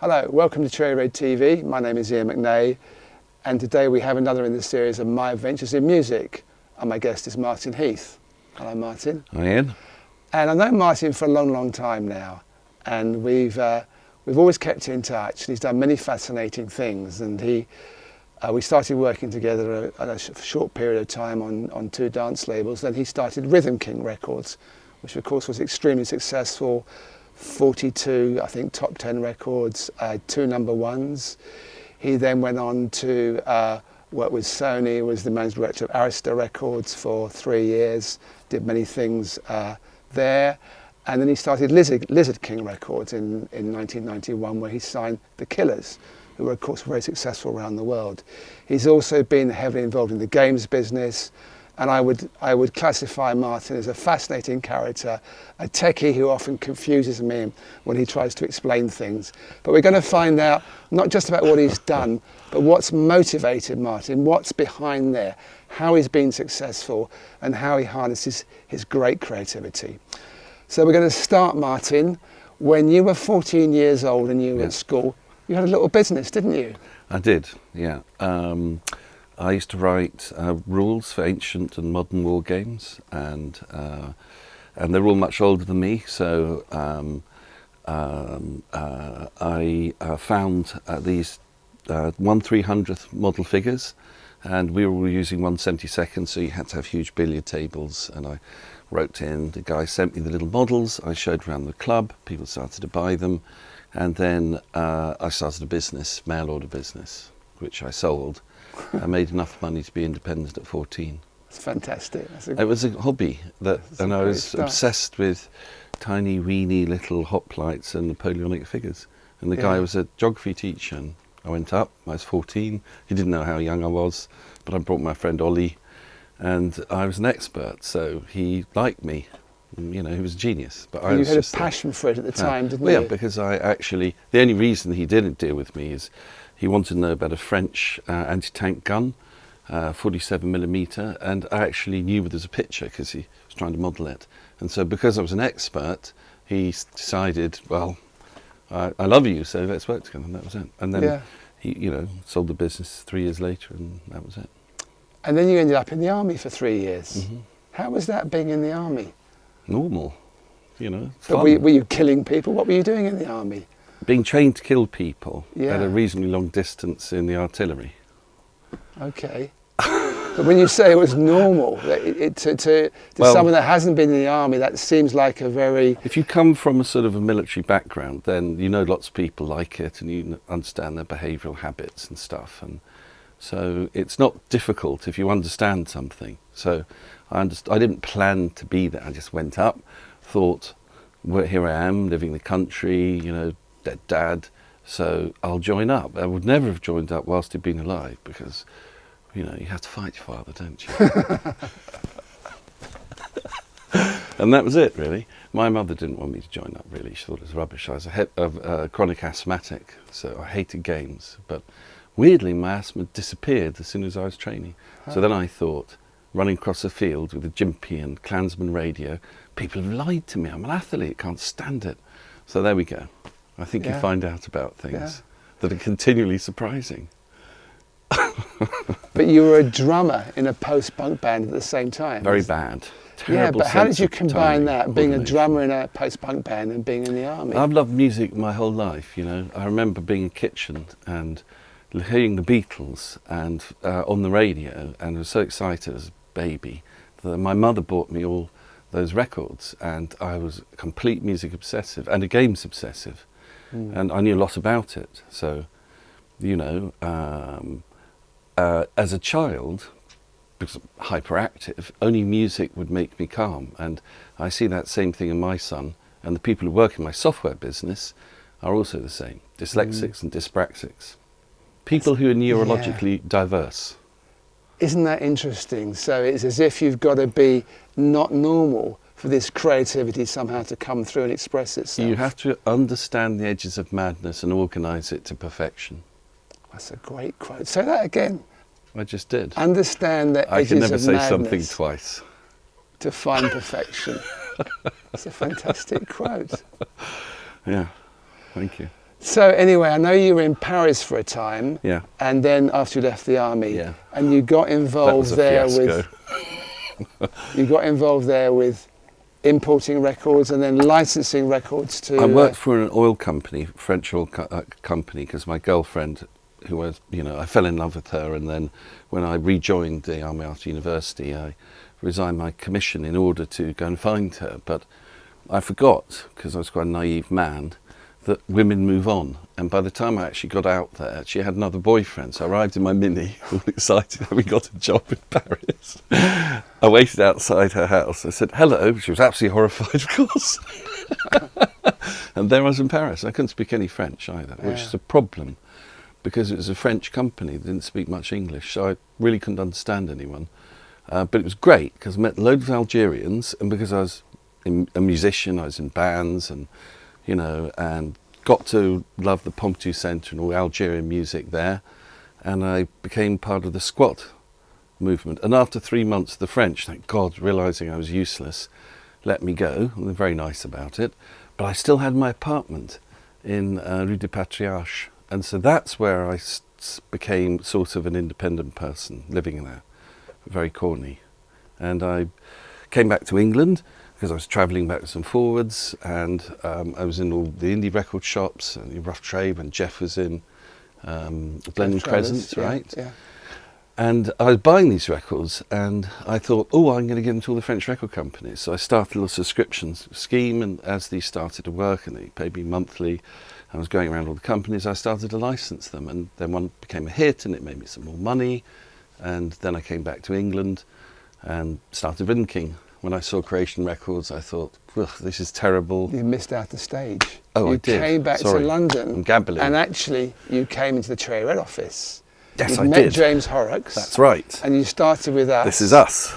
Hello, welcome to Cherry Red TV. My name is Iain McNay, and today we have another in the series of My Adventures in Music. And my guest is Martin Heath. Hello, Martin. Hi, Ian. And I've known Martin for a long, long time now, and we've always kept in touch. He's done many fascinating things, and we started working together at a short period of time on two dance labels. Then he started Rhythm King Records, which of course was extremely successful. 42, I think, top 10 records, 2 number ones. He then went on to work with Sony, was the managing director of Arista Records for 3 years, did many things there. And then he started Lizard King Records in 1991, where he signed The Killers, who were of course very successful around the world. He's also been heavily involved in the games business, and I would classify Martin as a fascinating character, a techie who often confuses me when he tries to explain things. But we're going to find out not just about what he's done, but what's motivated Martin, what's behind there, how he's been successful, and how he harnesses his great creativity. So we're going to start, Martin. When you were 14 years old and you were at school, you had a little business, didn't you? I did, yeah. I used to write rules for ancient and modern war games, and they're all much older than me. So I found these 1/300th model figures, and we were using 1/72, so you had to have huge billiard tables. And I wrote in, the guy sent me the little models. I showed around the club. People started to buy them, and then I started a business, mail order business, which I sold. I made enough money to be independent at 14. It's fantastic. It was a hobby, and I was obsessed with tiny, weeny little hoplites and Napoleonic figures. And the guy was a geography teacher, and I went up. I was 14. He didn't know how young I was, but I brought my friend Ollie, and I was an expert, so he liked me. You know, he was a genius. But you had a passion for it at the time, didn't you? Yeah, because the only reason he didn't deal with me is he wanted to know about a French anti-tank gun, 47mm, and I actually knew there was a picture because he was trying to model it. And so because I was an expert, he decided, well, I love you, so let's work together, and that was it. And then he, sold the business 3 years later, and that was it. And then you ended up in the army for 3 years. Mm-hmm. How was that, being in the army? Normal, fun. But were you killing people? What were you doing in the army? Being trained to kill people at a reasonably long distance in the artillery. Okay. But when you say it was normal, to someone that hasn't been in the army, that seems like a very... If you come from a sort of a military background, then you know lots of people like it, and you understand their behavioural habits and stuff. And so it's not difficult if you understand something. So I didn't plan to be there. I just went up, thought, well, here I am, living in the country, dead dad, so I'll join up. I would never have joined up whilst he'd been alive, because, you have to fight your father, don't you? And that was it, really. My mother didn't want me to join up, really. She thought it was rubbish. I was a chronic asthmatic, so I hated games. But weirdly, my asthma disappeared as soon as I was training. So then I thought, running across a field with a Jimpy and Klansman radio, people have lied to me. I'm an athlete, can't stand it. So there we go. I think you find out about things that are continually surprising. But you were a drummer in a post-punk band at the same time. Very bad. Terrible. Yeah, but how did you combine that, being a coordination. drummer in a post-punk band and being in the army? I've loved music my whole life, I remember being in the kitchen and hearing the Beatles and on the radio, and I was so excited as a baby that my mother bought me all those records, and I was a complete music obsessive and a games obsessive. And I knew a lot about it. So, as a child, because I'm hyperactive, only music would make me calm. And I see that same thing in my son. And the people who work in my software business are also the same. Dyslexics and dyspraxics. People who are neurologically diverse. Isn't that interesting? So it's as if you've got to be not normal for this creativity somehow to come through and express itself. You have to understand the edges of madness and organise it to perfection. That's a great quote. Say that again. I just did. Understand the edges of madness. I can never say something twice. To find perfection. It's a fantastic quote. Yeah, thank you. So anyway, I know you were in Paris for a time. Yeah. And then after you left the army. Yeah. And you got That involved was a there fiasco. you got involved there with importing records and then licensing records to... I worked for an oil company, French oil company, because my girlfriend, who was, I fell in love with her, and then when I rejoined the army after university, I resigned my commission in order to go and find her. But I forgot, because I was quite a naive man, that women move on. And by the time I actually got out there, she had another boyfriend. So I arrived in my Mini, all excited that we got a job in Paris. I waited outside her house. I said, hello. She was absolutely horrified, of course. And there I was in Paris. I couldn't speak any French either, which is a problem, because it was a French company that didn't speak much English. So I really couldn't understand anyone. But it was great, because I met loads of Algerians. And because I was a musician, I was in bands, and and got to love the Pompidou Centre and all Algerian music there, and I became part of the squat movement. And after 3 months, the French, thank God, realising I was useless, let me go, and they're very nice about it. But I still had my apartment in Rue du Patriarche, and so that's where I became sort of an independent person, living there, very corny. And I came back to England, because I was travelling backwards and forwards, and I was in all the indie record shops and the Rough Trade when Jeff was in Blending Crescent, right? Yeah. And I was buying these records, and I thought, I'm going to give them to all the French record companies. So I started a little subscription scheme, and as these started to work and they paid me monthly, I was going around all the companies, I started to license them, and then one became a hit and it made me some more money. And then I came back to England and started King. When I saw Creation Records, I thought, this is terrible. You missed out the stage. Oh, you I did. came back Sorry. to London. I'm gambling. And actually, you came into the Cherry Red office. Yes, you I met did. James Horrocks. That's right. And you started with us. This is us.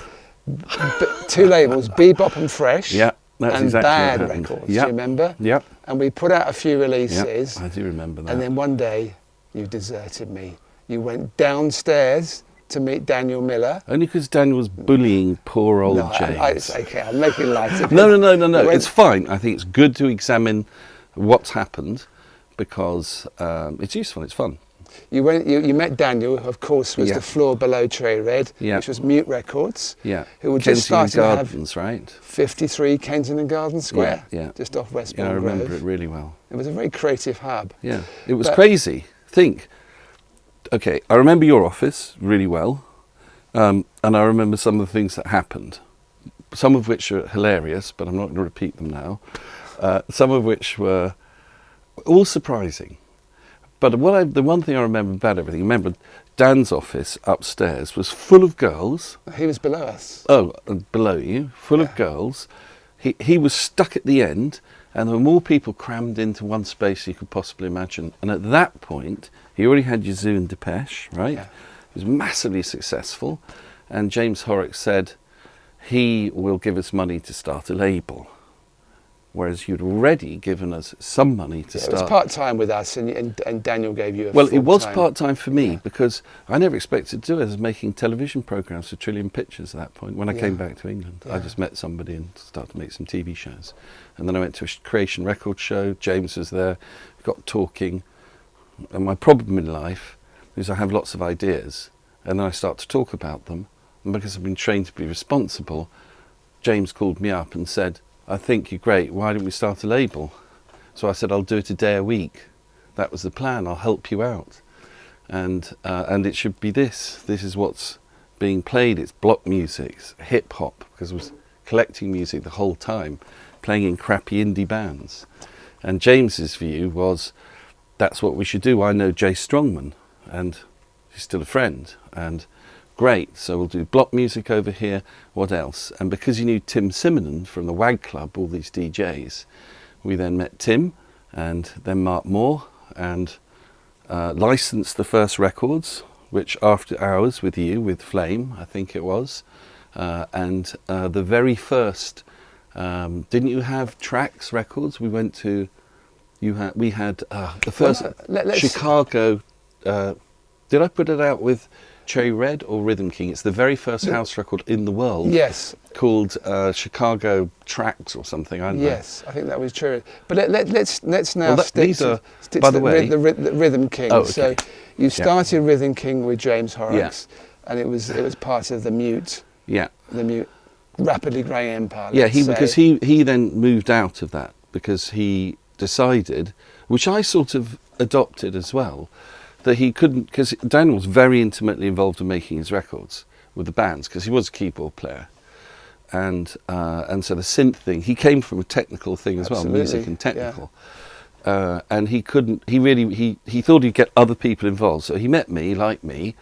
Two labels, Bebop and Fresh. Yeah, that's and exactly Bad what happened. Records. Yep. Do you remember? Yep. And we put out a few releases. Yep, I do remember that. And then one day, you deserted me. You went downstairs to meet Daniel Miller. Only because Daniel was bullying poor old James. It's okay, I'm making light of it. No, it's fine. I think it's good to examine what's happened, because it's useful, it's fun. You met Daniel, who of course was the floor below Cherry Red, which was Mute Records. Yeah. Who were just starting Gardens, to have right? 53 Kensington Garden Square. Yeah. Just off Westbourne I remember Grove. it really well. It was a very creative hub. Yeah. It was crazy. Okay, I remember your office really well, and I remember some of the things that happened, some of which are hilarious, but I'm not going to repeat them now, some of which were all surprising. But the one thing I remember about everything, remember Dan's office upstairs was full of girls. He was below us. Oh, below you, full of girls. He was stuck at the end, and there were more people crammed into one space you could possibly imagine. And at that point, he already had Yazoo and Depeche, right? Yeah. He was massively successful, and James Horrocks said he will give us money to start a label, whereas you'd already given us some money to start. It was part-time with us, and Daniel gave you a Well, it was full-time. part-time for me, because I never expected to do it. I was making television programmes for Trillium Pictures at that point. When I came back to England, I just met somebody and started to make some TV shows. And then I went to a Creation Records show. James was there. We got talking. And my problem in life is I have lots of ideas, and then I start to talk about them. And because I've been trained to be responsible, James called me up and said, I think you're great, why don't we start a label? So I said, I'll do it a day a week. That was the plan, I'll help you out. And it should be this is what's being played. It's block music, it's hip hop, because I was collecting music the whole time, playing in crappy indie bands. And James's view was, that's what we should do. I know Jay Strongman, and he's still a friend, and great, so we'll do block music over here, what else? And because you knew Tim Simonon from the WAG Club, all these DJs, we then met Tim, and then Mark Moore, and licensed the first records, which After Hours with you, with Flame, I think it was, and the very first, didn't you have Tracks Records? We went to, we had the first Chicago, did I put it out with Cherry Red or Rhythm King. It's the very first house record in the world. Yes. Called Chicago Tracks or something. I don't know. Yes, I think that was true. But let's now stick to the Rhythm King. Oh, okay. So you started Rhythm King with James Horrocks, and it was part of the Mute. Yeah. The Mute rapidly growing empire. Because he then moved out of that because he decided, which I sort of adopted as well, that he couldn't, because Daniel was very intimately involved in making his records with the bands because he was a keyboard player, and so the synth thing, he came from a technical thing as well, music and technical, and he couldn't, he thought he'd get other people involved, so he met me, liked me.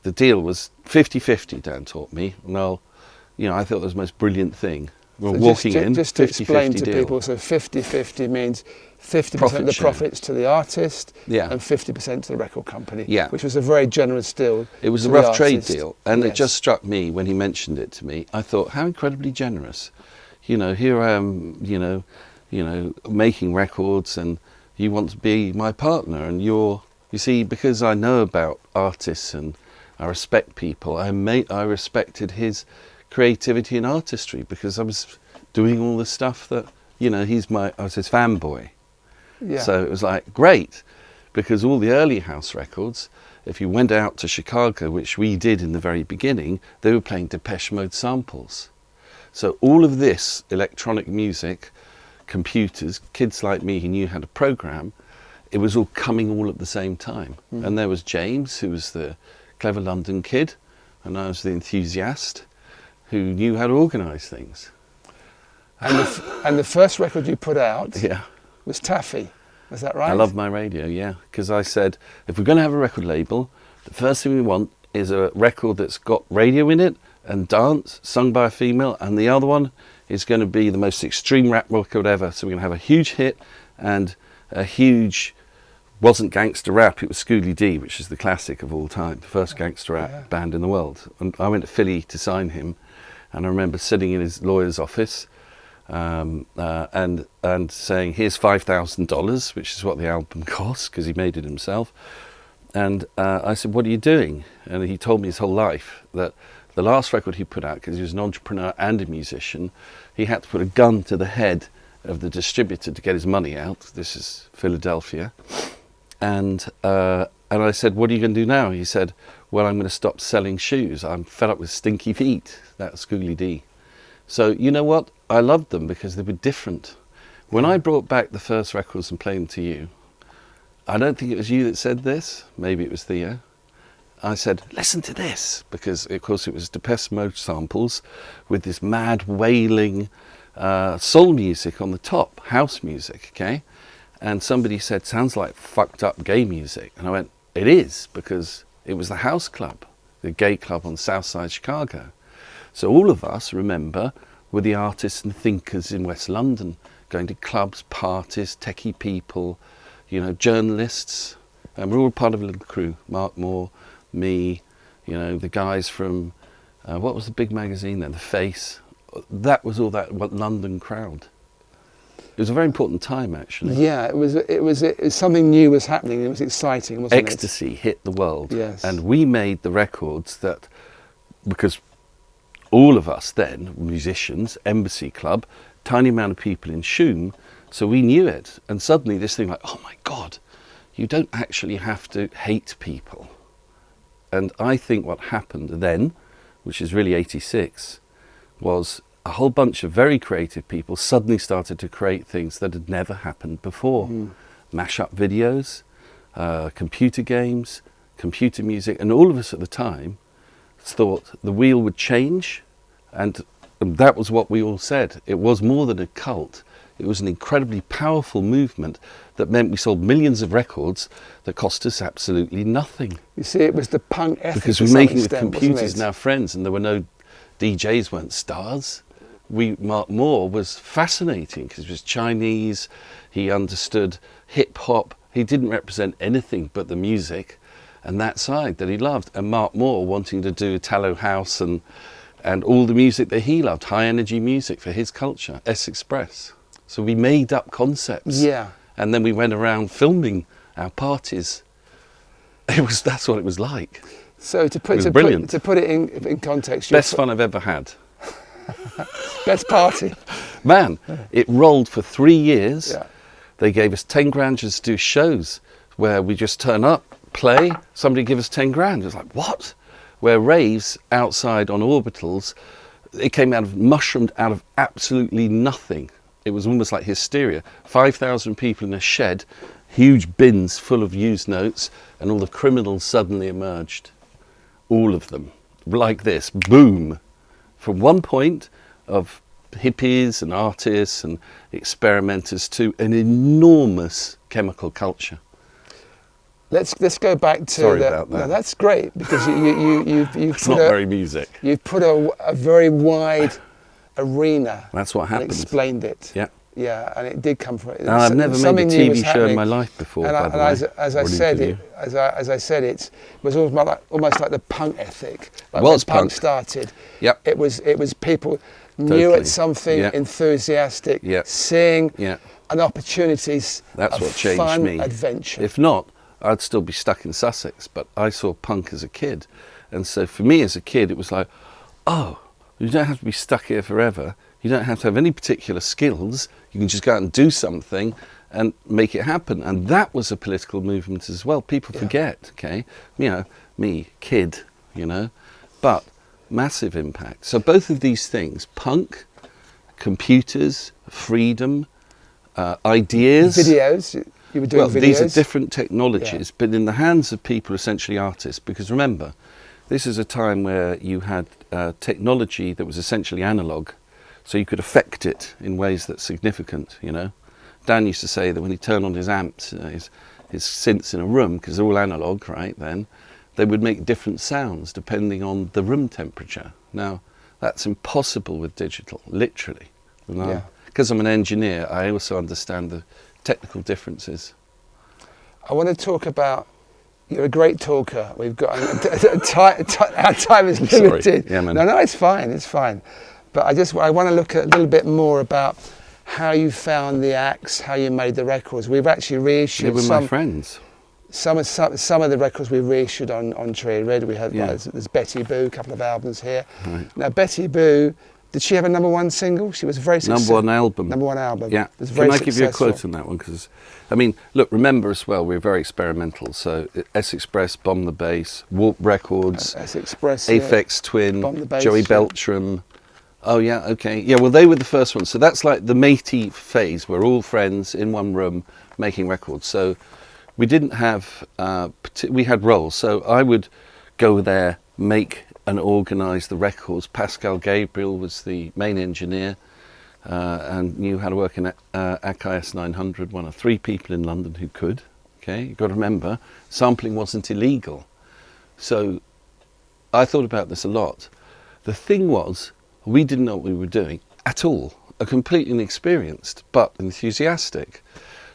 The deal was 50-50, Dan taught me, and I thought it was the most brilliant thing. Well, so just to explain to people, so 50-50 means 50% of the profits to the artist and 50% to the record company, which was a very generous deal. It was a rough trade deal, and it just struck me when he mentioned it to me. I thought, how incredibly generous. Here I am, making records, and you want to be my partner, and you see, because I know about artists and I respect people, I respected his creativity and artistry because I was doing all the stuff that, I was his fanboy. Yeah. So it was like, great, because all the early house records, if you went out to Chicago, which we did in the very beginning, they were playing Depeche Mode samples. So all of this electronic music, computers, kids like me who knew how to program, it was all coming all at the same time. Mm. And there was James, who was the clever London kid, and I was the enthusiast who knew how to organise things. And the first record you put out was Taffy, is that right? I love my radio, because I said, if we're going to have a record label, the first thing we want is a record that's got radio in it and dance, sung by a female, and the other one is going to be the most extreme rap record ever. So we're going to have a huge hit and a huge, wasn't gangster rap, it was Schoolie D, which is the classic of all time, the first gangster rap band in the world. And I went to Philly to sign him, and I remember sitting in his lawyer's office and saying, here's $5,000, which is what the album cost, because he made it himself. And I said, what are you doing? And he told me his whole life that the last record he put out, because he was an entrepreneur and a musician, he had to put a gun to the head of the distributor to get his money out. This is Philadelphia. And I said, what are you going to do now? He said, well, I'm going to stop selling shoes. I'm fed up with stinky feet. That's Schoolie D. So you know what? I loved them because they were different. When I brought back the first records and played them to you, I don't think it was you that said this. Maybe it was Theo. I said, listen to this, because of course it was Depeche Mode samples with this mad wailing soul music on the top, house music, okay? And somebody said, sounds like fucked up gay music. And I went, it is, because it was the house club, the gay club on South Side Chicago. So all of us, remember, were the artists and thinkers in West London, going to clubs, parties, techie people, journalists. And we're all part of a little crew, Mark Moore, me, the guys from, what was the big magazine then, The Face. That was all that London crowd. It was a very important time, actually. Yeah, it was something new was happening. It was exciting, wasn't it? Ecstasy hit the world. Yes. And we made the records that, because all of us then, musicians, Embassy Club, tiny amount of people in Shoom, so we knew it. And suddenly this thing like, oh my God, you don't actually have to hate people. And I think what happened then, which is really 86, was a whole bunch of very creative people suddenly started to create things that had never happened before. Mash-up videos, computer games, computer music, and all of us at the time thought the wheel would change, and that was what we all said. It was more than a cult. It was an incredibly powerful movement that meant we sold millions of records that cost us absolutely nothing. You see, it was the punk ethic. Because we were making it with computers and our friends, and there were no DJs, weren't stars. Mark Moore was fascinating because he was Chinese, he understood hip hop, he didn't represent anything but the music and that side that he loved. And Mark Moore wanting to do Italo House and all the music that he loved, high energy music for his culture, S-Express. So we made up concepts. Yeah. And then we went around filming our parties. That's what it was like. So to put it in context, Best fun I've ever had. best party. Man, it rolled for 3 years. Yeah. They gave us 10 grand just to do shows where we just turn up, play, somebody give us 10 grand. It was like, what? Where raves outside on orbitals, it came mushroomed out of absolutely nothing. It was almost like hysteria. 5,000 people in a shed, huge bins full of used notes, and all the criminals suddenly emerged. All of them, like this, boom. From one point of hippies and artists and experimenters to an enormous chemical culture. Let's go back to. Sorry about that. No, that's great because you've It's not very music. You've put a very wide arena. That's what happened. And explained it. Yeah. Yeah, and it did come from it. And I've never made a TV show in my life before. And, by the way. as I said, it was almost like the punk ethic. Like was when punk punk started. Yep. It was people Totally. new at something, Yep. enthusiastic, Yep. seeing Yeah. and opportunities. That's of what changed fun me. Adventure. If not, I'd still be stuck in Sussex. But I saw punk as a kid, and so for me as a kid, it was like, oh, you don't have to be stuck here forever. You don't have to have any particular skills. You can just go out and do something and make it happen. And that was a political movement as well. People forget, okay? You know, me, kid, you know, but massive impact. So both of these things, punk, computers, freedom, ideas. Videos. You were doing videos. These are different technologies, but in the hands of people, essentially artists. Because remember, this is a time where you had technology that was essentially analog. So you could affect it in ways that's significant, you know. Dan used to say that when he turned on his amps, his synths in a room, because they're all analog, right, then, they would make different sounds depending on the room temperature. Now, that's impossible with digital, literally. Because I'm an engineer, I also understand the technical differences. I want to talk about, you're a great talker. We've got, our time is limited. Sorry. Yeah, man. No, it's fine. But I want to look a little bit more about how you found the acts, how you made the records. We've actually reissued with my friends. Some of the records we reissued on Tree Red. We had there's Betty Boo, a couple of albums here. Right. Now Betty Boo, did she have a #1 single? She was very successful. #1 album. #1 album. Yeah. Can I give you a quote on that one? Because, I mean, look, remember as well, we're very experimental. So S Express, Bomb the Bass, Warp Records, S Express, Aphex Twin, Bomb the Bass, Joey Beltram. Oh yeah, okay. Yeah, well they were the first ones. So that's like the matey phase. We're all friends in one room making records. So we didn't have, we had roles. So I would go there, make and organise the records. Pascal Gabriel was the main engineer and knew how to work in Akai S900, one of 3 people in London who could. Okay, you've got to remember, sampling wasn't illegal. So I thought about this a lot. The thing was, we didn't know what we were doing at all. Completely inexperienced, but enthusiastic.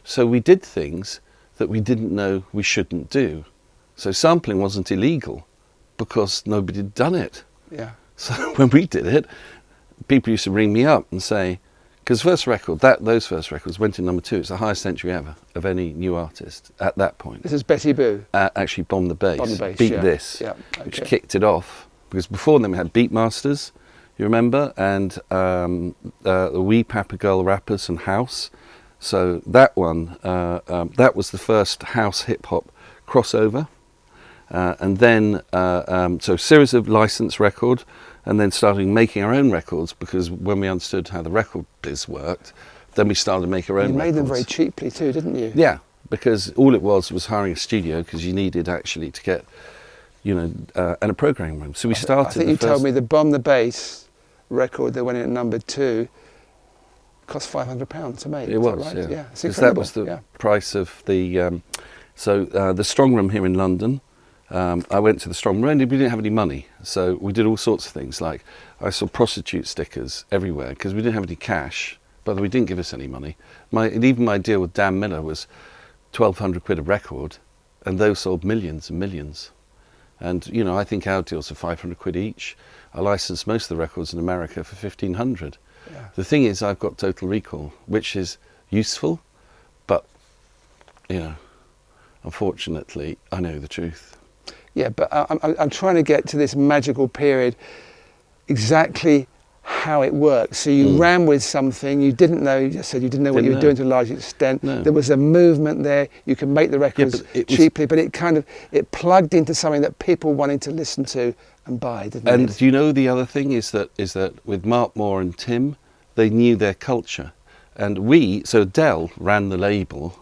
So we did things that we didn't know we shouldn't do. So sampling wasn't illegal because nobody had done it. Yeah. So when we did it, people used to ring me up and say, because those first records went to #2. It's the highest entry ever of any new artist at that point. This is Betty Boo. Actually, Bomb the Bass, Bomb the Bass, Beat This, which kicked it off. Because before then we had Beatmasters, you remember, and the Wee Papa Girl Rappers and House. So that one, that was the first house hip hop crossover. And then, so a series of licensed record, and then starting making our own records, because when we understood how the record biz worked, then we started making our own records. You made them very cheaply too, didn't you? Yeah, because all it was hiring a studio, because you needed actually to get, you know, and a programming room. So we started. I think you told me the Bomb the Bass record that went in at #2 cost £500 to make. It was, right? yeah. It's Because incredible. that was the price of the. The strong room here in London. I went to the strong room. We didn't have any money, so we did all sorts of things. Like I saw prostitute stickers everywhere because we didn't have any cash, but we didn't give us any money. Even my deal with Dan Miller was £1,200 a record, and those sold millions and millions. And you know, I think our deals are £500 each. I licensed most of the records in America for £1,500. Yeah. The thing is, I've got Total Recall, which is useful, but you know, unfortunately, I know the truth. Yeah, but I'm trying to get to this magical period, exactly how it works. So you ran with something you didn't know. You just said you didn't know what you were doing to a large extent. No. There was a movement there. You can make the records cheaply, but it plugged into something that people wanted to listen to and buy, didn't it? And do you know the other thing is that with Mark Moore and Tim, they knew their culture, and so Adele ran the label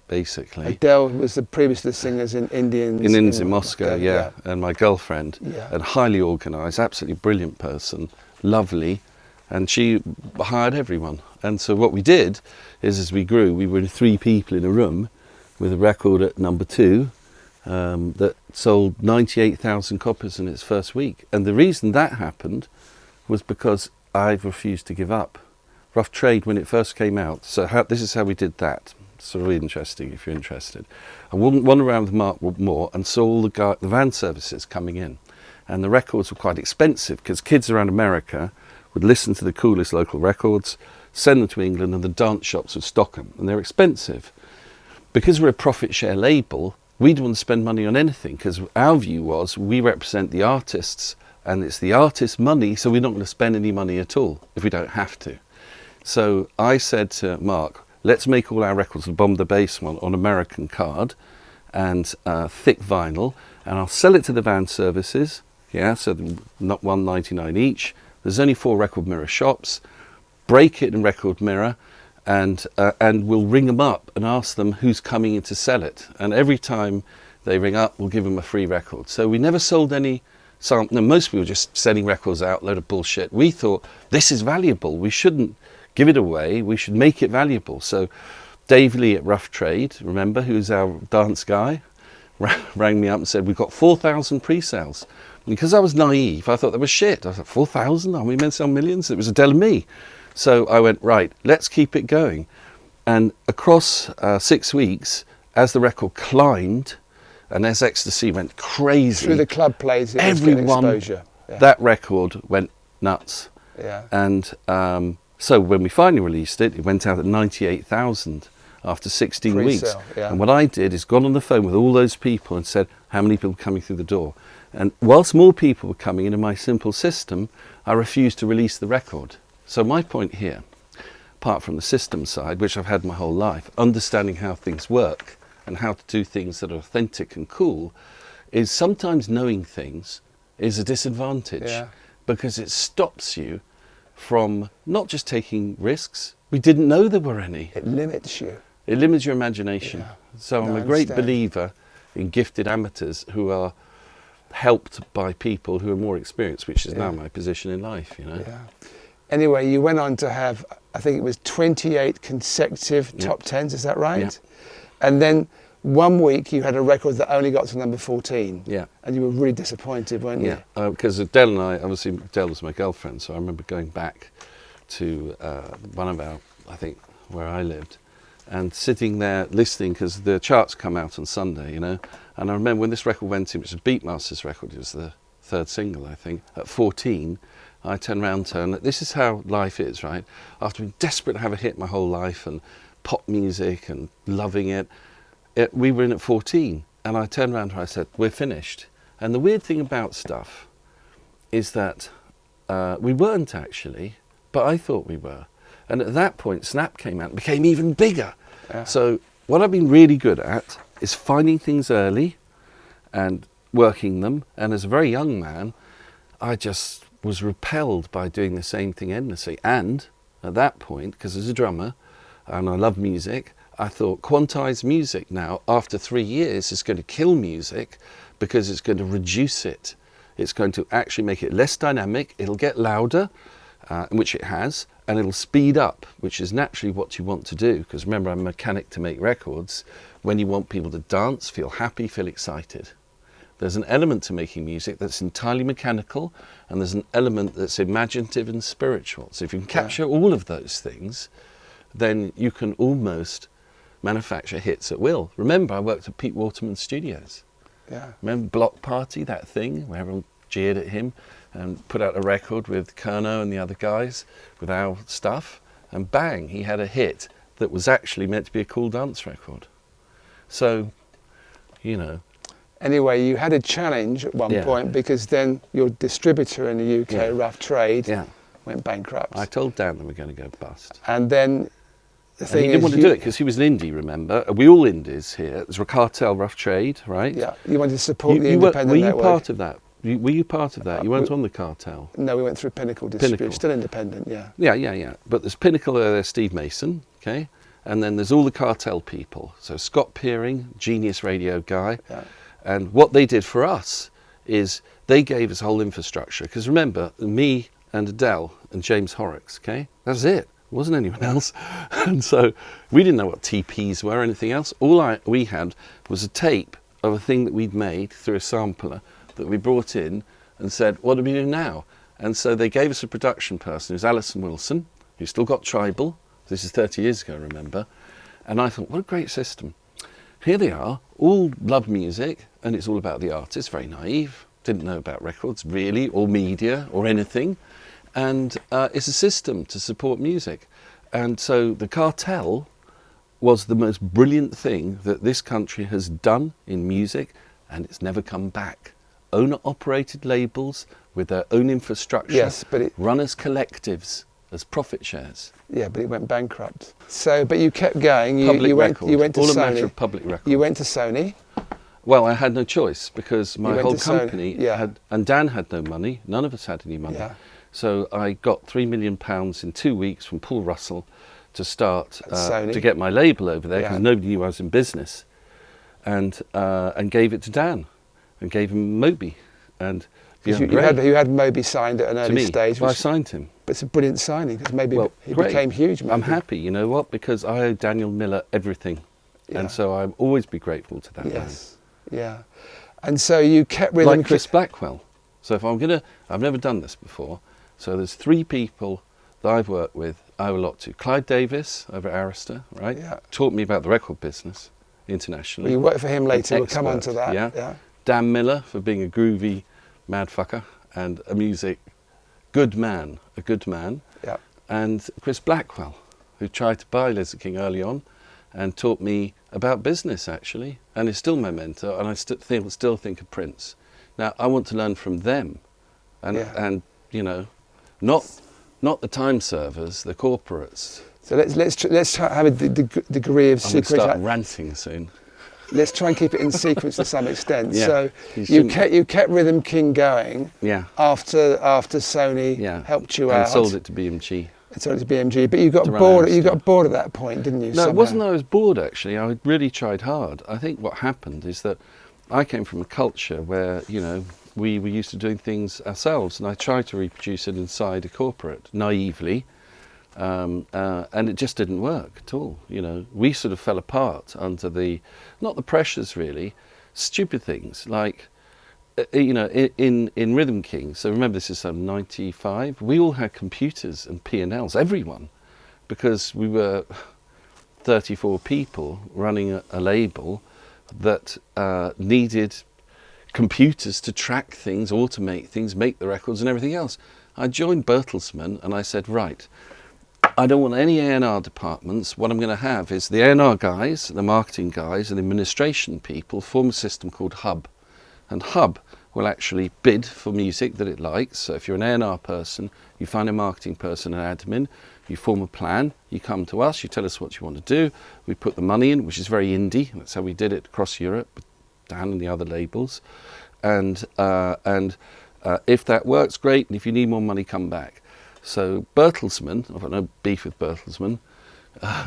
basically. Adele was the previous to the singers in Indians. In Moscow, yeah, and my girlfriend, and highly organised, absolutely brilliant person, lovely, and she hired everyone. And so what we did is, as we grew, we were 3 people in a room with a record at number 2 that sold 98,000 copies in its first week. And the reason that happened was because I refused to give up. Rough Trade, when it first came out, this is how we did that. It's really interesting if you're interested. I wandered around with Mark Moore and saw all the van services coming in, and the records were quite expensive because kids around America would listen to the coolest local records, send them to England, and the dance shops would stock them, and they're expensive. Because we're a profit share label, we didn't want to spend money on anything, because our view was we represent the artists and it's the artist's money, so we're not going to spend any money at all if we don't have to. So I said to Mark, let's make all our records, the Bomb the Bass one, on American card and thick vinyl, and I'll sell it to the van services, so not $1.99 each. There's only 4 Record Mirror shops. Break it in Record Mirror, and we'll ring them up and ask them who's coming in to sell it. And every time they ring up, we'll give them a free record. So we never sold any. Most people were just sending records out, load of bullshit. We thought, this is valuable. We shouldn't give it away, we should make it valuable. So Dave Lee at Rough Trade, remember, who's our dance guy, rang me up and said, we've got 4,000 pre-sales. Because I was naive, I thought that was shit. I was like, 4,000? Are we meant to sell millions? It was Adele and me. So I went, right, let's keep it going. And across 6 weeks, as the record climbed, and as Ecstasy went crazy. Through the club plays, it everyone, was getting exposure. That record went nuts. Yeah. And so when we finally released it, it went out at 98,000 after 16 weeks. Yeah. And what I did is got on the phone with all those people and said, how many people are coming through the door? And whilst more people were coming into my simple system, I refused to release the record. So my point here, apart from the system side, which I've had my whole life, understanding how things work and how to do things that are authentic and cool, is sometimes knowing things is a disadvantage because it stops you from not just taking risks. We didn't know there were any. It limits you. It limits your imagination. Yeah. So I'm a great believer in gifted amateurs who are helped by people who are more experienced, which is now my position in life, Yeah. Anyway, you went on to have, I think it was 28 consecutive top 10s, is that right? Yeah. And then one week you had a record that only got to number 14. Yeah. And you were really disappointed, weren't you? Yeah, because Adele and I, obviously Adele was my girlfriend, so I remember going back to one of our, I think, where I lived, and sitting there listening, because the charts come out on Sunday, and I remember when this record went in, which was Beatmaster's record, it was the 3rd single, I think, at 14, I turned around to her, and this is how life is, right? After being desperate to have a hit my whole life, and pop music, and loving it, we were in at 14, and I turned around to her, I said, we're finished. And the weird thing about stuff is that we weren't actually, but I thought we were. And at that point, Snap came out and became even bigger. Yeah. So what I've been really good at is finding things early and working them. And as a very young man, I just was repelled by doing the same thing endlessly. And at that point, because as a drummer, and I love music, I thought quantized music now, after 3 years, is going to kill music because it's going to reduce it. It's going to actually make it less dynamic. It'll get louder, which it has, and it'll speed up, which is naturally what you want to do. Because remember, I'm a mechanic to make records. When you want people to dance, feel happy, feel excited. There's an element to making music that's entirely mechanical, and there's an element that's imaginative and spiritual. So if you can capture all of those things, then you can almost manufacture hits at will. Remember, I worked at Pete Waterman's studios. Yeah. Remember Block Party, that thing where everyone jeered at him, and put out a record with Kerno and the other guys with our stuff, and bang, he had a hit that was actually meant to be a cool dance record. So, Anyway, you had a challenge at one point because then your distributor in the UK, Rough Trade, went bankrupt. I told Dan they were going to go bust. And then the thing he didn't want to do it because he was an indie, remember? We all indies here. There's a cartel, Rough Trade, right? Yeah, you wanted to support the independent network. network. Were you part of that? Were you part of that? You weren't on the cartel? No, we went through Pinnacle Distribution, still independent, Yeah. But there's Pinnacle, there's Steve Mason, okay? And then there's all the cartel people. So Scott Peering, genius radio guy. Yeah. And what they did for us is they gave us a whole infrastructure. Because remember, me and Adele and James Horrocks, okay? That was it. There wasn't anyone else. And so we didn't know what TPs were or anything else. All we had was a tape of a thing that we'd made through a sampler that we brought in and said, what do we do now? And so they gave us a production person, who's Alison Wilson, who's still got Tribal. This is 30 years ago, remember? And I thought, what a great system. Here they are, all love music, and it's all about the artist, very naive, didn't know about records really, or media, or anything. And it's a system to support music. And so the cartel was the most brilliant thing that this country has done in music, and it's never come back. Owner-operated labels with their own infrastructure, run as collectives, as profit shares. Yeah, but it went bankrupt. So, but you kept going. You went to all Sony. A matter of public record. You went to Sony. Well, I had no choice because my whole company had, and Dan had no money. None of us had any money. Yeah. So I got £3 million in 2 weeks from Paul Russell to start to get my label over there because nobody knew I was in business, and gave it to Dan, and gave him Moby, and you had Moby signed at an early stage. Well, I signed him. But it's a brilliant signing because maybe he became huge. Moby. I'm happy, you know what? Because I owe Daniel Miller everything, and so I'll always be grateful to that man. Yeah. And so you kept with like Chris Blackwell. So if I've never done this before. So there's 3 people that I've worked with, I owe a lot to. Clyde Davis over at Arista, right? Yeah. Taught me about the record business internationally. Well, you worked for him later. We'll come on to that. Yeah. Dan Miller for being a groovy mad fucker and a good man. Yeah. And Chris Blackwell, who tried to buy Lizard King early on and taught me about business actually, and is still my mentor, and I still think of Prince. Now I want to learn from them, and you know, not the time servers, the corporates. So let's try have a degree of secret. I'm going to start ranting soon. Let's try and keep it in sequence to some extent. So you kept Rhythm King going. Yeah. After Sony helped you out. And sold it to BMG. Sold it to BMG, but you got bored. You got bored at that point, didn't you? No, it wasn't that I was bored actually. I really tried hard. I think what happened is that I came from a culture where we were used to doing things ourselves, and I tried to reproduce it inside a corporate naively. And it just didn't work at all. We sort of fell apart under not the pressures really, stupid things like, in Rhythm King. So remember, this is 95. We all had computers and P&Ls, everyone, because we were 34 people running a label that needed computers to track things, automate things, make the records and everything else. I joined Bertelsmann and I said, right, I don't want any A&R departments. What I'm going to have is the A&R guys, the marketing guys, and the administration people form a system called Hub. And Hub will actually bid for music that it likes. So if you're an A&R person, you find a marketing person, an admin, you form a plan, you come to us, you tell us what you want to do, we put the money in, which is very indie. That's how we did it across Europe, with Dan and the other labels. And if that works, great, and if you need more money, come back. So Bertelsmann, I've got no beef with Bertelsmann,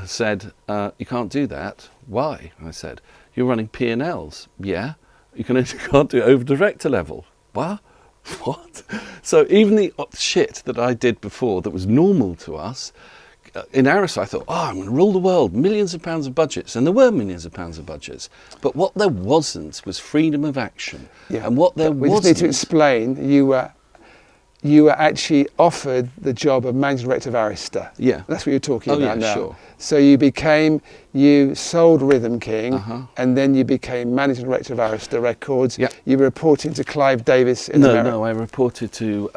said, you can't do that. Why? I said, you're running P&Ls. Yeah, you can't do it over director level. What? So even the shit that I did before that was normal to us, in Arista I thought, I'm going to rule the world, millions of pounds of budgets, and there were millions of pounds of budgets. But what there wasn't was freedom of action. Yeah, and what there wasn't... We just need to explain, you were actually offered the job of managing director of Arista. Yeah. That's what you're talking about now. Sure. So you sold Rhythm King, and then you became managing director of Arista Records. Yeah. You were reporting to Clive Davis in America. No, I reported to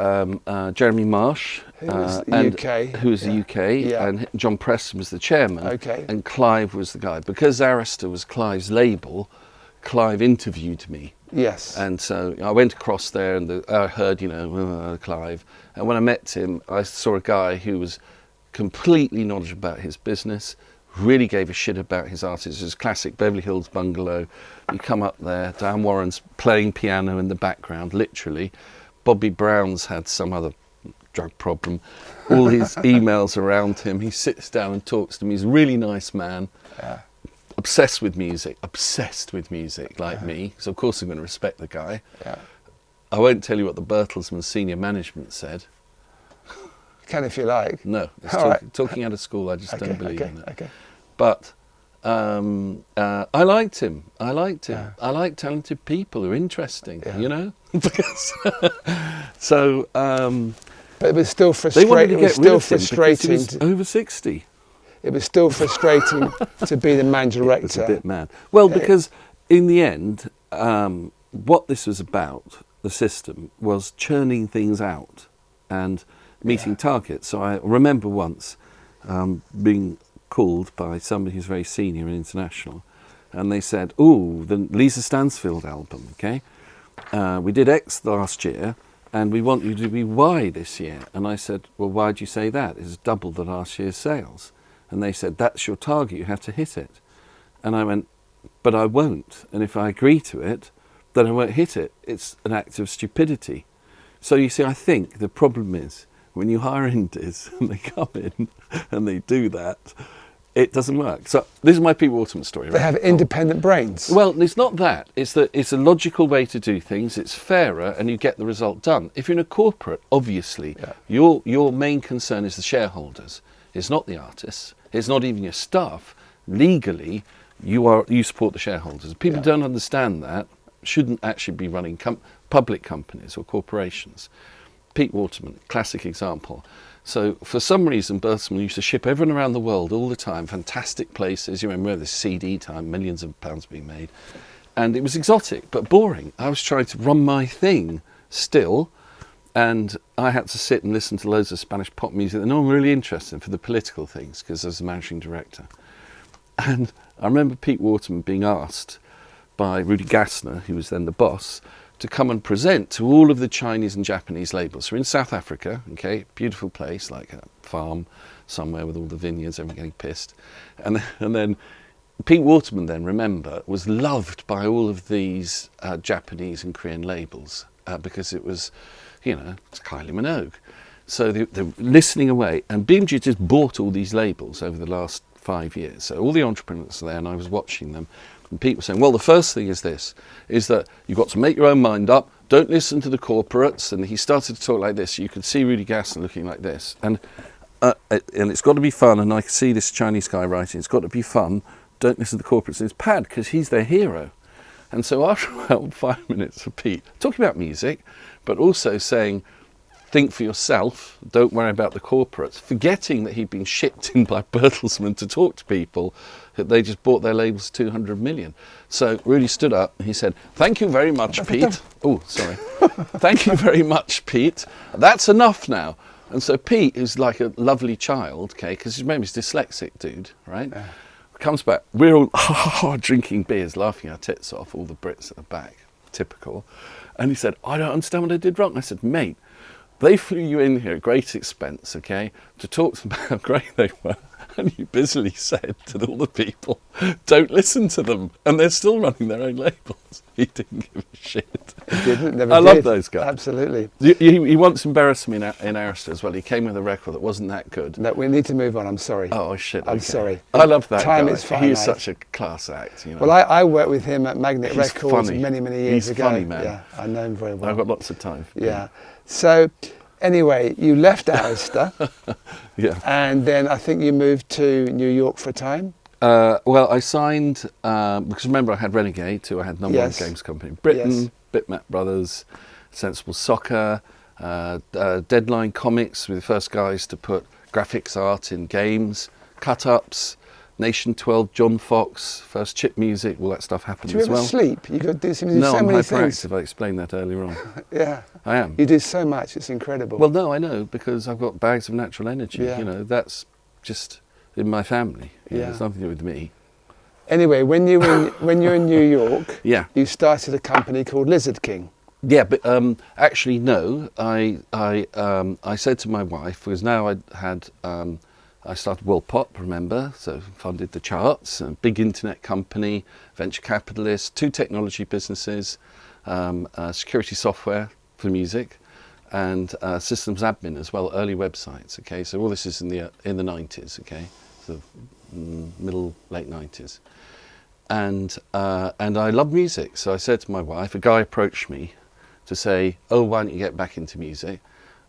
Jeremy Marsh, who was the UK, and John Preston was the chairman. Okay. And Clive was the guy. Because Arista was Clive's label, Clive interviewed me. Yes. And so I went across there, and I heard, you know, Clive. And when I met him, I saw a guy who was completely knowledgeable about his business, really gave a shit about his artists. It was classic Beverly Hills bungalow. You come up there, Dan Warren's playing piano in the background, literally. Bobby Brown's had some other drug problem. All his emails around him. He sits down and talks to me. He's a really nice man. Yeah. Obsessed with music, like me. So of course I'm going to respect the guy. Yeah. I won't tell you what the Bertelsmann senior management said. You can if you like. No, it's talking out of school, I just don't believe in it. Okay. But I liked him. Yeah. I like talented people who are interesting, Yeah. you know? So... but it was still they wanted frustrating. to It was get rid still of him because he frustrating. was over 60. It was still frustrating to be the managing It was director. a bit mad. Well, because in the end, what this was about, the system, was churning things out and meeting targets. So I remember once being called by somebody who's very senior and international, and they said, "Oh, the Lisa Stansfield album, okay? We did X last year, and we want you to be Y this year." And I said, "Well, why do you say that? It's double the last year's sales." And they said, "That's your target, you have to hit it." And I went, "But I won't. And if I agree to it, then I won't hit it. It's an act of stupidity." So you see, I think the problem is when you hire indies and they come in and they do that, it doesn't work. So this is my Pete Waterman story. They have independent brains. Well, it's not that. It's that it's a logical way to do things. It's fairer, and you get the result done. If you're in a corporate, obviously, your main concern is the shareholders. It's not the artists. It's not even your staff. Legally, you support the shareholders. People don't understand that. Shouldn't actually be running public companies or corporations. Pete Waterman, classic example. So for some reason, Bertelsmann used to ship everyone around the world all the time, fantastic places. You remember the CD-Time, millions of pounds being made. And it was exotic, but boring. I was trying to run my thing still, and I had to sit and listen to loads of Spanish pop music that no one really interested in for the political things, because I was the managing director. And I remember Pete Waterman being asked by Rudy Gassner, who was then the boss, to come and present to all of the Chinese and Japanese labels. So we're in South Africa, okay, beautiful place, like a farm somewhere with all the vineyards, everyone getting pissed. And then Pete Waterman then, remember, was loved by all of these Japanese and Korean labels because it was, you know, it's Kylie Minogue. So they're listening away, and BMG just bought all these labels over the last 5 years. So all the entrepreneurs were there, and I was watching them. And Pete was saying, well, the first thing is this, is that you've got to make your own mind up, don't listen to the corporates. And he started to talk like this. You could see Rudy Gassner looking like this. And it's got to be fun, and I could see this Chinese guy writing, it's got to be fun, don't listen to the corporates. And it's Pad, because he's their hero. And so after about 5 minutes of Pete, talking about music, but also saying, think for yourself, don't worry about the corporates, forgetting that he'd been shipped in by Bertelsmann to talk to people, that they just bought their labels 200 million. So Rudy stood up and he said, thank you very much, Pete. Oh, sorry. Thank you very much, Pete. That's enough now. And so Pete, who's like a lovely child, okay, because remember he's dyslexic dude, right? Yeah. Comes back, we're all drinking beers, laughing our tits off, all the Brits at the back, typical. And he said, I don't understand what I did wrong. I said, mate, they flew you in here at great expense, okay, to talk to them about how great they were. And you busily said to all the people, don't listen to them. And they're still running their own labels. He didn't give a shit. He didn't, never I did. love those guys. Absolutely. He once embarrassed me in Arista as well. He came with a record that wasn't that good. No, we need to move on, I'm sorry. Oh, shit. I'm okay. sorry. I love that Time guy. is finite. He's such a class act. You know? Well, I worked with him at Magnet He's Records funny. many years ago. He's funny, man. Yeah, I know him very well. I've got lots of time. Yeah. So, anyway, you left Arista. Yeah. And then I think you moved to New York for a time. Well, I signed, because remember I had Renegade too, I had number one games company in Britain, Bitmap Brothers, Sensible Soccer, Deadline Comics, with the first guys to put graphics art in games, cut-ups, Nation 12, John Fox, first chip music, all that stuff happened as well. Do you ever sleep? You could do so many I'm things. hyperactive, I explained that earlier on. Yeah. I am. You do so much, it's incredible. Well, no, I know, because I've got bags of natural energy, Yeah. you know, that's just in my family. You know, Yeah. it's nothing to do with me. Anyway, when you were in New York, Yeah. you started a company called Lizard King. Yeah, but actually, no. I said to my wife, because now I started Worldpop, remember? So funded the charts, a big internet company, venture capitalist, 2 technology businesses, security software for music, and systems admin as well, early websites. Okay, so all this is in the 90s. Okay, so late 90s, and I love music. So I said to my wife, a guy approached me to say, oh, why don't you get back into music?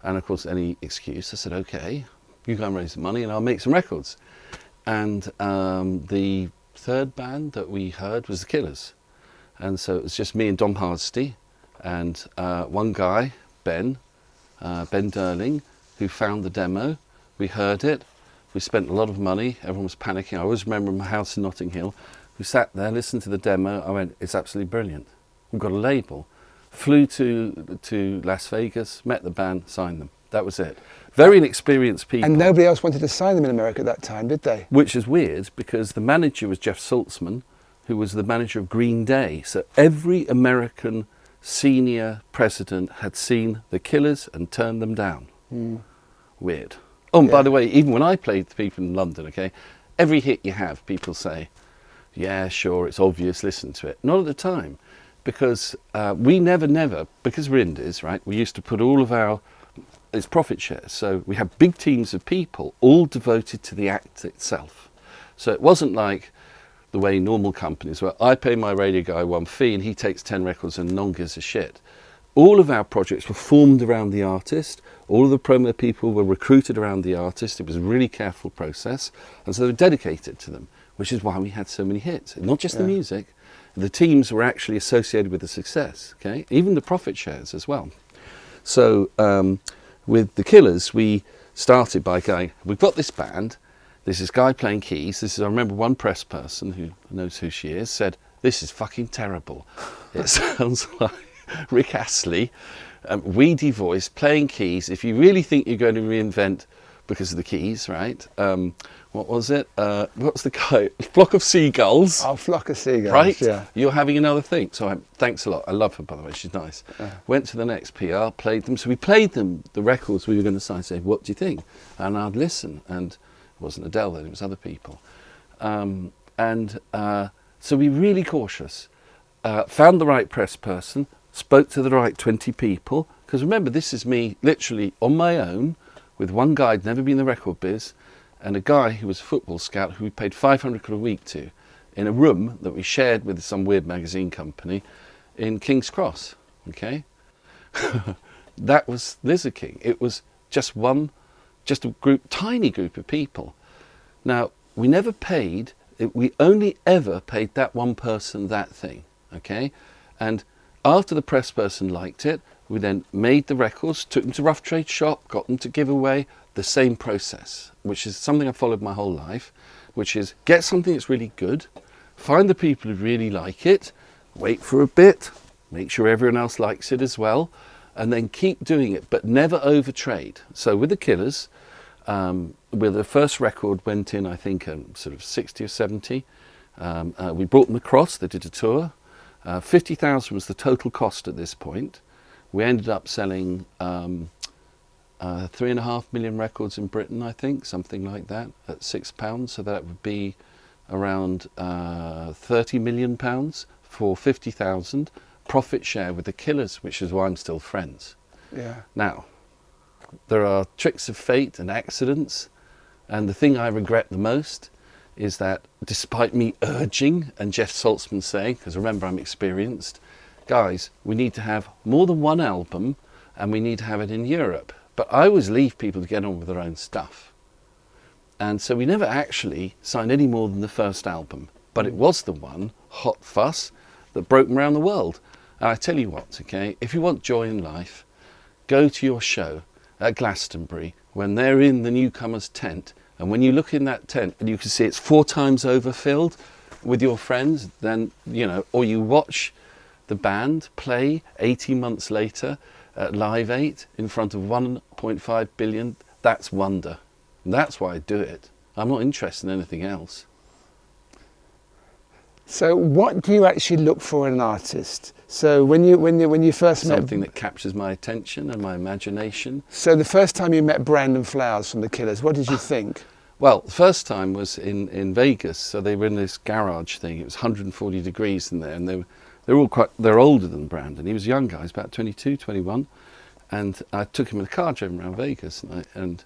And of course, any excuse. I said, okay, you go and raise the money and I'll make some records. And the third band that we heard was the Killers. And so it was just me and Dom Hardesty and one guy, Ben Derling, who found the demo. We heard it. We spent a lot of money. Everyone was panicking. I always remember my house in Notting Hill. We sat there, listened to the demo. I went, it's absolutely brilliant. We've got a label. Flew to Las Vegas, met the band, signed them. That was it. Very inexperienced people. And nobody else wanted to sign them in America at that time, did they? Which is weird, because the manager was Jeff Saltzman, who was the manager of Green Day. So every American senior president had seen the Killers and turned them down. Weird. Oh, and by the way, even when I played the people in London, okay, every hit you have, people say, yeah, sure, it's obvious, listen to it. Not at the time. Because we never, because we're indies, right, we used to put all of it's profit shares. So we have big teams of people all devoted to the act itself. So it wasn't like the way normal companies where I pay my radio guy 1 fee and he takes 10 records and none gives a shit. All of our projects were formed around the artist. All of the promo people were recruited around the artist. It was a really careful process. And so they were dedicated to them, which is why we had so many hits. Not just the music. The teams were actually associated with the success, okay? Even the profit shares as well. So with the Killers, we started by going, we've got this band, there's this guy playing keys. I remember one press person who knows who she is said, this is fucking terrible. It sounds like Rick Astley, weedy voice, playing keys. If you really think you're going to reinvent because of the keys, right? What was it? What was the guy? Flock of Seagulls. Oh, Flock of Seagulls, right? yeah. You're having another thing. So thanks a lot. I love her, by the way. She's nice. Went to the next PR, played them. So we played them, the records we were going to sign, say, what do you think? And I'd listen. And it wasn't Adele then, it was other people. So we were really cautious. Found the right press person, spoke to the right 20 people. Because remember, this is me literally on my own, with one guy who'd never been in the record biz, and a guy who was a football scout who we paid 500 quid a week to, in a room that we shared with some weird magazine company in King's Cross, okay? That was Lizard King. It was just a tiny group of people. Now, we never paid, we only ever paid that one person that thing, okay? And after the press person liked it, we then made the records, took them to Rough Trade Shop, got them to give away. The same process, which is something I've followed my whole life, which is get something that's really good, find the people who really like it, wait for a bit, make sure everyone else likes it as well, and then keep doing it, but never overtrade. So with the Killers, with the first record went in, I think, sort of 60 or 70. We brought them across, they did a tour. 50,000 was the total cost at this point. We ended up selling 3.5 million records in Britain, I think, something like that, at £6. So that would be around £30 million for 50,000. Profit share with the Killers, which is why I'm still friends. Yeah. Now, there are tricks of fate and accidents, and the thing I regret the most is that despite me urging and Jeff Saltzman saying, because remember I'm experienced, guys, we need to have more than one album and we need to have it in Europe. But I always leave people to get on with their own stuff. And so we never actually signed any more than the first album. But it was the one, Hot Fuss, that broke them around the world. And I tell you what, okay, if you want joy in life, go to your show at Glastonbury when they're in the newcomers tent. And when you look in that tent and you can see it's 4 times overfilled with your friends, then, or you watch the band play 18 months later at Live 8 in front of 1.5 billion, that's wonder. And that's why I do it. I'm not interested in anything else. So what do you actually look for in an artist? So when you first met... Something that captures my attention and my imagination. So the first time you met Brandon Flowers from the Killers, what did you think? Well, the first time was in Vegas, so they were in this garage thing. It was 140 degrees in there, and they're older than Brandon. He was a young guy, he's about 22, 21, and I took him in a car, drove him around Vegas, and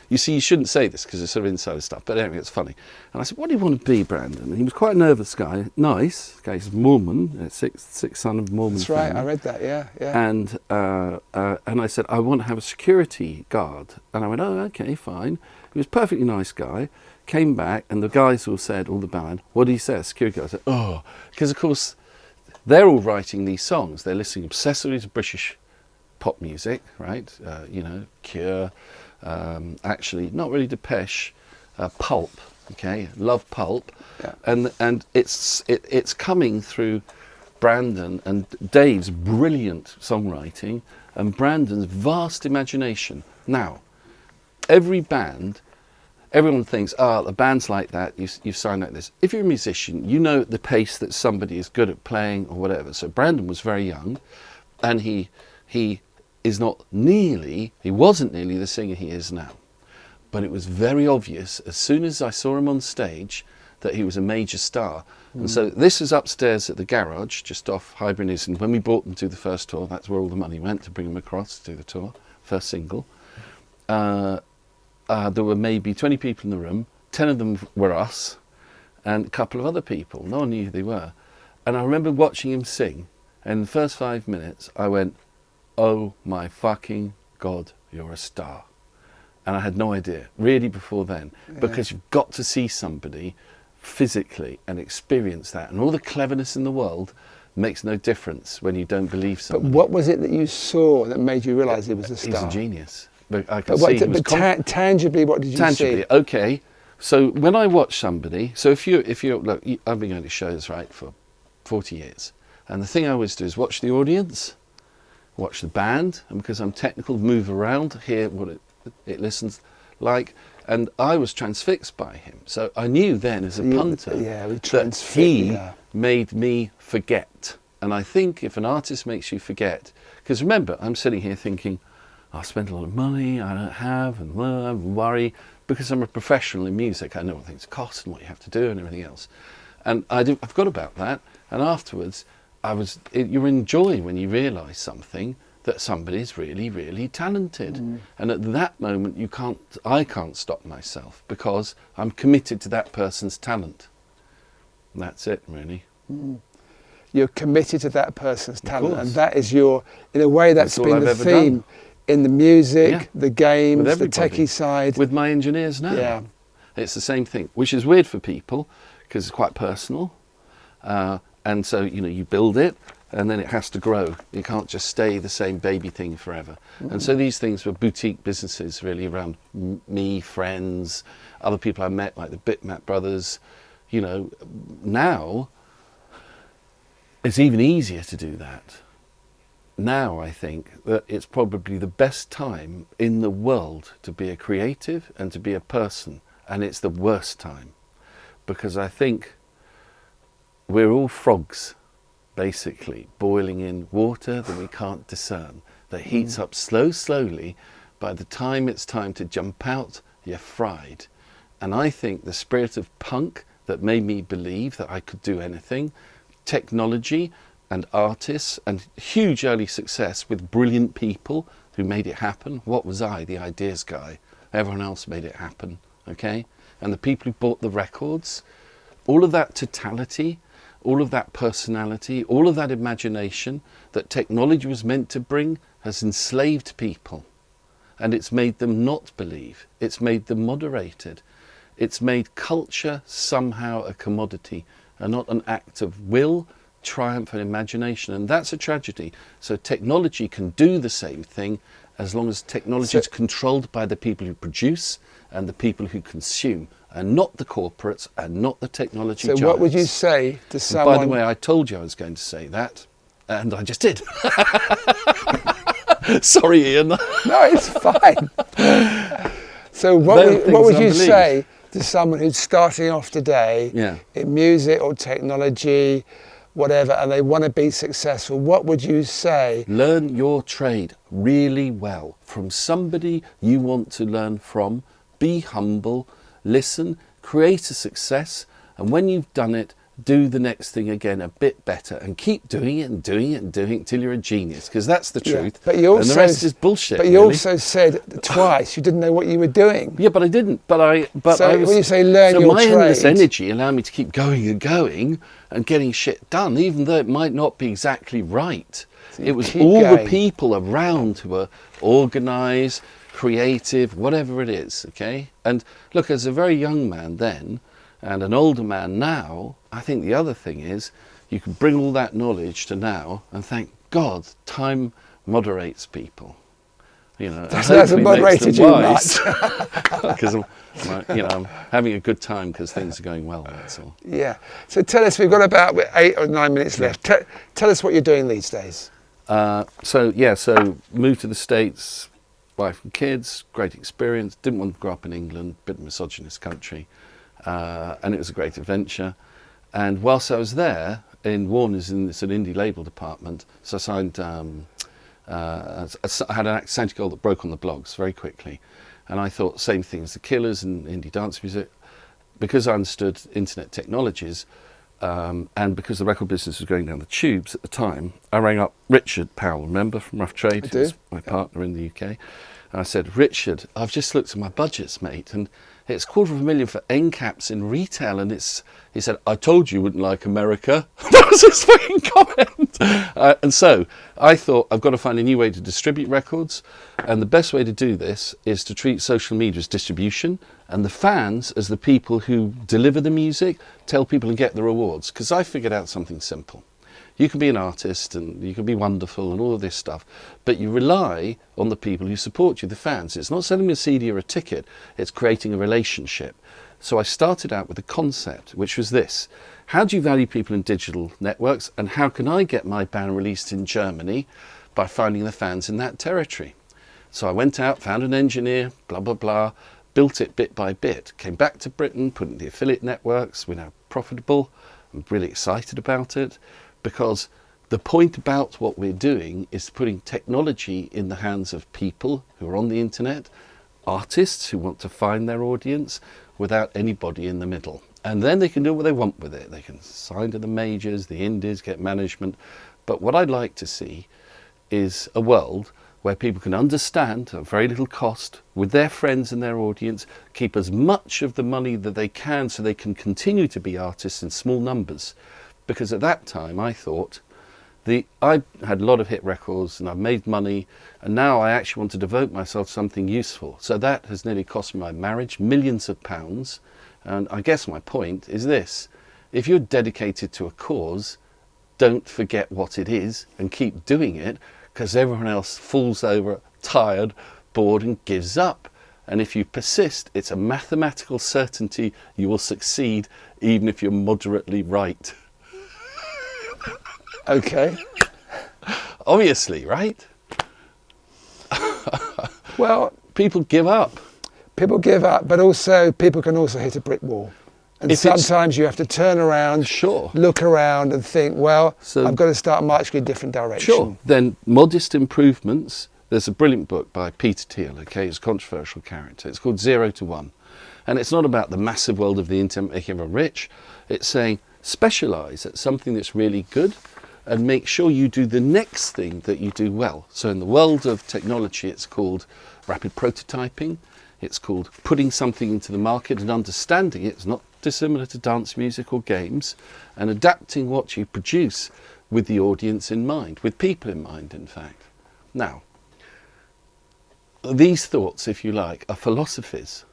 you see, you shouldn't say this because it's sort of insider stuff, but anyway, it's funny. And I said, "What do you want to be, Brandon?" And he was quite a nervous guy, nice guy. He's Mormon, sixth son of Mormon. That's family. right, I read that, yeah. And I said, "I want to have a security guard." And I went, "Oh, okay, fine." He was a perfectly nice guy. Came back, and the guys all said, all the band, "What did he say?" Security guard said, "Oh," because of course they're all writing these songs. They're listening obsessively to British pop music, right? Cure, actually not really Depeche, Pulp, okay, love Pulp, yeah. and it's coming through Brandon and Dave's brilliant songwriting and Brandon's vast imagination. Now, every band, everyone thinks, the band's like that, you sign like this. If you're a musician, you know the pace that somebody is good at playing or whatever. So Brandon was very young, and he wasn't nearly the singer he is now. But it was very obvious as soon as I saw him on stage that he was a major star. And so this is upstairs at the garage, just off Highbury. And when we brought them to the first tour, that's where all the money went to bring them across to do the tour, first single. There were maybe 20 people in the room, 10 of them were us, and a couple of other people. No one knew who they were. And I remember watching him sing, and in the first 5 minutes, I went, "Oh my fucking God, you're a star." And I had no idea, really, before then, because you've got to see somebody physically and experience that. And all the cleverness in the world makes no difference when you don't believe somebody. But what was it that you saw that made you realise he was a star? He was a genius. But I could see he was tangibly, what did you see? Okay. So when I watch somebody, so if you look, I've been going to shows, right, for 40 years. And the thing I always do is watch the audience, watch the band, and because I'm technical, move around, hear what it listens like, and I was transfixed by him. So I knew then as a punter that he made me forget. And I think if an artist makes you forget, because remember, I'm sitting here thinking, I spent a lot of money, I don't have, and I worry, because I'm a professional in music, I know what things cost and what you have to do and everything else. And I forgot about that, and afterwards, you're in joy when you realise something, that somebody's really, really talented. And at that moment, I can't stop myself, because I'm committed to that person's talent. And that's it, really. You're committed to that person's talent, and that is in a way, that's been the theme in the music, the games, the techie side. With my engineers now. Yeah. It's the same thing, which is weird for people, because it's quite personal. And so, you build it, and then it has to grow. You can't just stay the same baby thing forever. And so these things were boutique businesses, really, around me, friends, other people I met, like the Bitmap brothers. Now, it's even easier to do that. Now I think that it's probably the best time in the world to be a creative and to be a person, and it's the worst time, because I think we're all frogs, basically, boiling in water that we can't discern, that heats up slowly. By the time it's time to jump out, you're fried. And I think the spirit of punk that made me believe that I could do anything, technology and artists and huge early success with brilliant people who made it happen. What was I? The ideas guy. Everyone else made it happen, okay? And the people who bought the records, all of that totality, all of that personality, all of that imagination that technology was meant to bring has enslaved people. And it's made them not believe. It's made them moderated. It's made culture somehow a commodity and not an act of will, triumph and imagination. And that's a tragedy. So technology can do the same thing as long as technology is controlled by the people who produce and the people who consume, and not the corporates and not the technology giants. So what would you say to someone... By the way, I told you I was going to say that, and I just did. Sorry, Ian. No, it's fine. So what would you say to someone who's starting off today in music or technology, whatever, and they want to be successful? What would you say? Learn your trade really well from somebody you want to learn from. Be humble, listen, create a success, and when you've done it, do the next thing again a bit better, and keep doing it and doing it and doing it till you're a genius, because that's the truth. But you also, and the rest is bullshit. But you also said twice you didn't know what you were doing. Yeah, but I didn't. But so when you say learn your trade, my endless energy allowed me to keep going and going and getting shit done, even though it might not be exactly right. So it was all the people around who were organised, creative, whatever it is. Okay, and look, as a very young man then, and an older man now, I think the other thing is you can bring all that knowledge to now, and thank God time moderates people. You know, that hasn't moderated you much. Because I'm having a good time because things are going well. That's all. Yeah. So tell us, we've got about 8 or 9 minutes left. Tell us what you're doing these days. So moved to the States, wife and kids, great experience. Didn't want to grow up in England, bit of a misogynist country. And it was a great adventure. And whilst I was there in Warner's, it's an indie label department, so I signed, I had an Santi Gold that broke on the blogs very quickly. And I thought, same thing as the Killers and indie dance music. Because I understood internet technologies, and because the record business was going down the tubes at the time, I rang up Richard Powell, remember, from Rough Trade, who was my partner in the UK. And I said, Richard, I've just looked at my budgets, mate, and it's $250,000 for end caps in retail, and he said, I told you wouldn't like America. That was his fucking comment. And so I thought, I've got to find a new way to distribute records, and the best way to do this is to treat social media as distribution and the fans as the people who deliver the music, tell people and get the rewards. Because I figured out something simple. You can be an artist and you can be wonderful and all of this stuff, but you rely on the people who support you, the fans. It's not selling me a CD or a ticket, it's creating a relationship. So I started out with a concept, which was this: how do you value people in digital networks, and how can I get my band released in Germany by finding the fans in that territory? So I went out, found an engineer, blah, blah, blah, built it bit by bit, came back to Britain, put in the affiliate networks. We're now profitable. I'm really excited about it. Because the point about what we're doing is putting technology in the hands of people who are on the internet, artists who want to find their audience without anybody in the middle. And then they can do what they want with it. They can sign to the majors, the indies, get management. But what I'd like to see is a world where people can understand at very little cost with their friends and their audience, keep as much of the money that they can so they can continue to be artists in small numbers. Because at that time I thought, I had a lot of hit records and I've made money, and now I actually want to devote myself to something useful. So that has nearly cost me my marriage, millions of pounds. And I guess my point is this: if you're dedicated to a cause, don't forget what it is and keep doing it, because everyone else falls over, tired, bored, and gives up. And if you persist, it's a mathematical certainty you will succeed, even if you're moderately right. Okay. Obviously, right? Well, people give up. People give up, but also people can also hit a brick wall. And sometimes you have to turn around, look around and think, well, I've got to start marching in a different direction. Sure. Then modest improvements. There's a brilliant book by Peter Thiel, okay? He's a controversial character. It's called 0 to 1. And it's not about the massive world of the internet making everyone rich. It's saying specialise at something that's really good and make sure you do the next thing that you do well. So in the world of technology, it's called rapid prototyping. It's called putting something into the market and understanding it. It's not dissimilar to dance music or games, and adapting what you produce with the audience in mind, with people in mind, in fact. Now, these thoughts, if you like, are philosophies.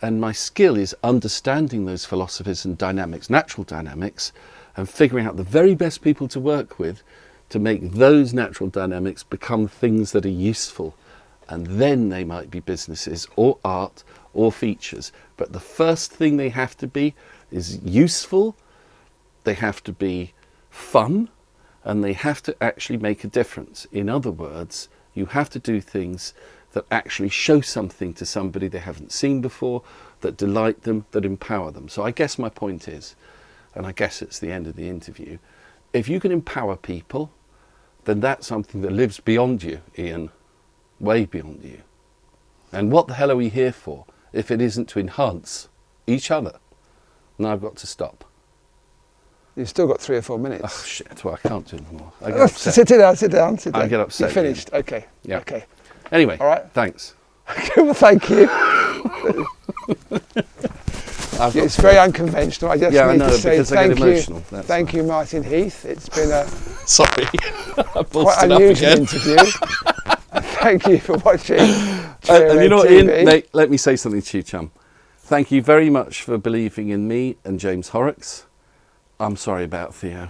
And my skill is understanding those philosophies and dynamics, natural dynamics, and figuring out the very best people to work with to make those natural dynamics become things that are useful. And then they might be businesses or art or features. But the first thing they have to be is useful, they have to be fun, and they have to actually make a difference. In other words, you have to do things that actually show something to somebody they haven't seen before, that delight them, that empower them. So I guess my point is, and I guess it's the end of the interview, if you can empower people, then that's something that lives beyond you, Iain, way beyond you. And what the hell are we here for if it isn't to enhance each other? Now I've got to stop. You've still got 3 or 4 minutes. Oh shit, well I can't do anymore. I get upset. Sit down, sit down, sit down. I get upset. You're finished, okay. Yeah. Okay. Anyway, all right. Thanks. Okay, well thank you. It's very unconventional. I just need to say thank you. Thank you, Martin Heath. It's been a sorry, quite unusual interview. Thank you for watching. And you know what, Iain, let me say something to you, chum. Thank you very much for believing in me and James Horrocks. I'm sorry about Theo.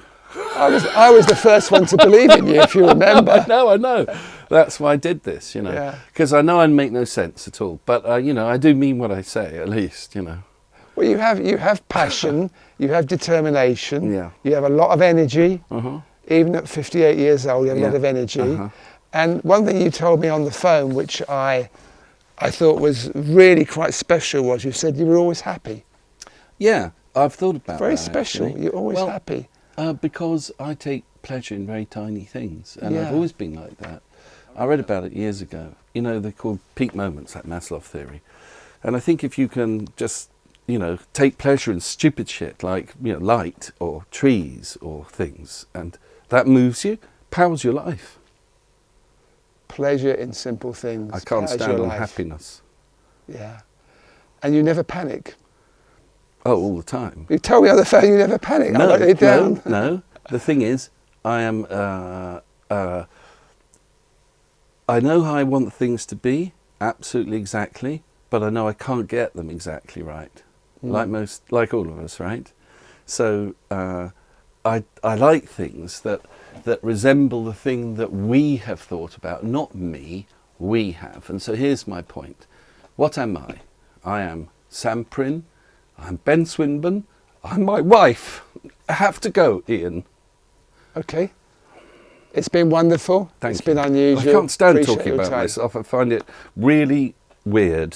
I was the first one to believe in you, if you remember. I know. That's why I did this, you know. Because I know I make no sense at all. But, you know, I do mean what I say, at least, you know. Well, you have passion, you have determination, you have a lot of energy. Even at 58 years old, you have a lot of energy. And one thing you told me on the phone, which I thought was really quite special, was you said you were always happy. Yeah, I've thought about that. Very special. Actually. You're always happy. Because I take pleasure in very tiny things, and I've always been like that. I read about it years ago. You know, they're called peak moments, like Maslow theory. And I think if you can just, you know, take pleasure in stupid shit like, you know, light or trees or things, and that moves you, powers your life. Pleasure in simple things. I can't stand on happiness. Yeah. And you never panic. Oh, all the time. You told me on the phone you never panic. No, I wrote it down. No. The thing is, I am. I know how I want things to be, absolutely exactly, but I know I can't get them exactly right. Like all of us, right? So I like things that resemble the thing that we have thought about, not me. We have, and so here's my point. What am I? I am Sam Prynne. I'm Ben Swinburne. I'm my wife. I have to go, Iain. Okay. It's been wonderful. It's been unusual. I can't stand talking about myself. I find it really weird.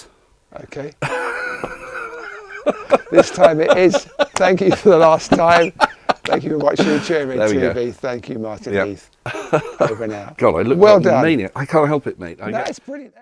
Okay. This time it is. Thank you for the last time. Thank you for watching Dreamtime TV. Thank you, Martin Heath. Over now. God, I look well like a done. maniac. I can't help it, mate. That's brilliant.